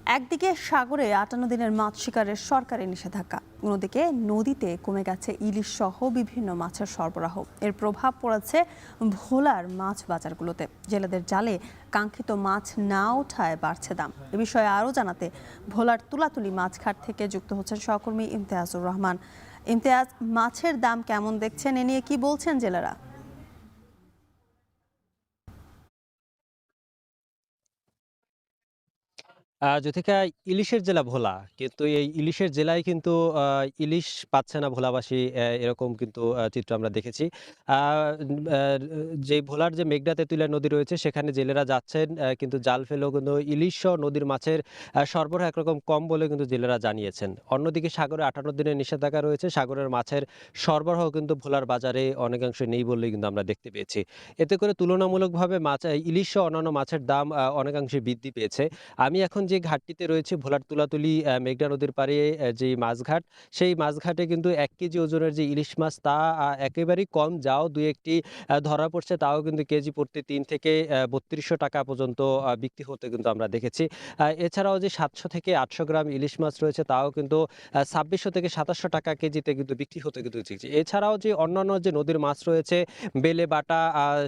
একদিকে সাগরে ৫৮ দিনের মাছ শিকারের সরকারি নিষেধাজ্ঞা, অন্যদিকে নদীতে কমে গেছে ইলিশ সহ বিভিন্ন মাছের সরবরাহ। এর প্রভাব পড়েছে ভোলার মাছ বাজারগুলোতে। জেলেদের জালে কাঙ্ক্ষিত মাছ না ওঠায় বাড়ছে দাম। এ বিষয়ে আরও জানাতে ভোলার তুলাতুলি মাছঘাট থেকে যুক্ত হচ্ছেন সহকর্মী ইমতিয়াজুর রহমান। ইমতিয়াজ, মাছের দাম কেমন দেখছেন, এ নিয়ে কি বলছেন জেলেরা? যথিকা ইলিশের জেলা ভোলা। কিন্তু এই ইলিশের জেলায় কিন্তু ইলিশ পাচ্ছে না ভোলাবাসী, এরকম কিন্তু চিত্র আমরা দেখেছি। আ আ যে ভোলার যে মেঘনা তেঁতুলিয়া নদী রয়েছে সেখানে জেলেরা যাচ্ছেন, কিন্তু জাল ফেলেও কিন্তু ইলিশ সহ নদীর মাছের সরবরাহ একরকম কম বলে কিন্তু জেলেরা জানিয়েছেন। অন্যদিকে সাগরে ৫৮ দিনের নিষেধাজ্ঞা রয়েছে। সাগরের মাছের সরবরাহ কিন্তু ভোলার বাজারে অনেকাংশে নেই বলেই কিন্তু আমরা দেখতে পেয়েছি। এতে করে তুলনামূলকভাবে ইলিশ সহ অন্যান্য মাছের দাম অনেকাংশে বৃদ্ধি পেয়েছে। আমি এখন যে ঘাটটিতে রয়েছে ভোলার তুলাতুলি মেঘনা নদীর পাড়ে যেই মাছঘাট, সেই মাছঘাটে কিন্তু ১ কেজি ওজনের যে ইলিশ মাছ তা একেবারেই কম। যাও ২-১ টি ধরা পড়ছে, তাও কিন্তু কেজি প্রতি ৩ থেকে ৩২০০ টাকা পর্যন্ত বিক্রি হতে কিন্তু আমরা দেখেছি। এছাড়াও যে ৭০০ থেকে ৮০০ গ্রাম ইলিশ মাছ রয়েছে তাও কিন্তু ২৬০০ থেকে ২৭০০ টাকা কেজিতে কিন্তু বিক্রি হতে কিন্তু দেখছি। এছাড়াও যে অন্যান্য যে নদীর মাছ রয়েছে, বেলে, বাটা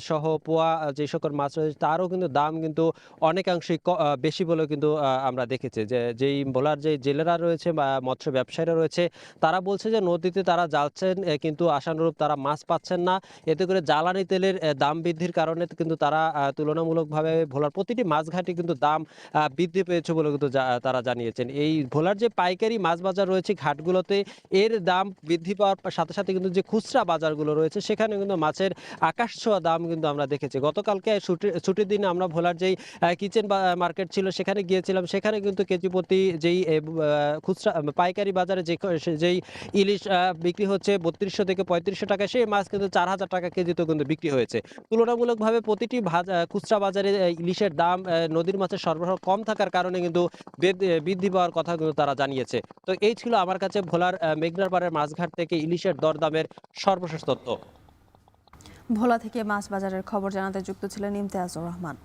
সহ পোয়া যে সকল মাছ রয়েছে তারও কিন্তু দাম কিন্তু অনেকাংশেই বেশি বলেও কিন্তু আমরা দেখেছি যে যেই ভোলার যে জেলেরা রয়েছে বা মৎস্য ব্যবসায়ীরা রয়েছে তারা বলছে যে নদীতে তারা যাচ্ছেন, কিন্তু আশানুরূপ তারা মাছ পাচ্ছেন না। এতে করে জ্বালানি তেলের দাম বৃদ্ধির কারণে কিন্তু তারা তুলনামূলকভাবে ভোলার প্রতিটি মাছঘাটে কিন্তু দাম বৃদ্ধি পেয়েছে বলে কিন্তু তারা জানিয়েছেন। এই ভোলার যে পাইকারি মাছ বাজার রয়েছে ঘাটগুলোতে এর দাম বৃদ্ধি পাওয়ার সাথে সাথে কিন্তু যে খুচরা বাজারগুলো রয়েছে সেখানে কিন্তু মাছের আকাশ ছোঁয়া দাম কিন্তু আমরা দেখেছি। গতকালকে ছুটির দিনে আমরা ভোলার যেই কিচেন মার্কেট ছিল সেখানে গিয়েছিলাম। সেখানে কিন্তু কেজি প্রতি যেই খুচরা পাইকারি বাজারে যেই ইলিশ বিক্রি হচ্ছে ৩২০০ থেকে ৩৫০০ টাকা, সেই মাছ কিন্তু ৪০০০ টাকা কেজিতেও কিন্তু বিক্রি হয়েছে। তুলনামূলকভাবে প্রতিটি খুচরা বাজারে ইলিশের দাম নদীর মাছের সরবরাহ কম থাকার কারণে কিন্তু বৃদ্ধি পাওয়ার কথা কিন্তু তারা জানিয়েছে। তো এই ছিল আমার কাছে ভোলার মেঘনার পাড়ের মাছঘাট থেকে ইলিশের দরদামের সর্বশেষ তথ্য। ভোলা থেকে মাছ বাজারের খবর জানাতে যুক্ত ছিলেন ইমতিয়াজুর রহমান।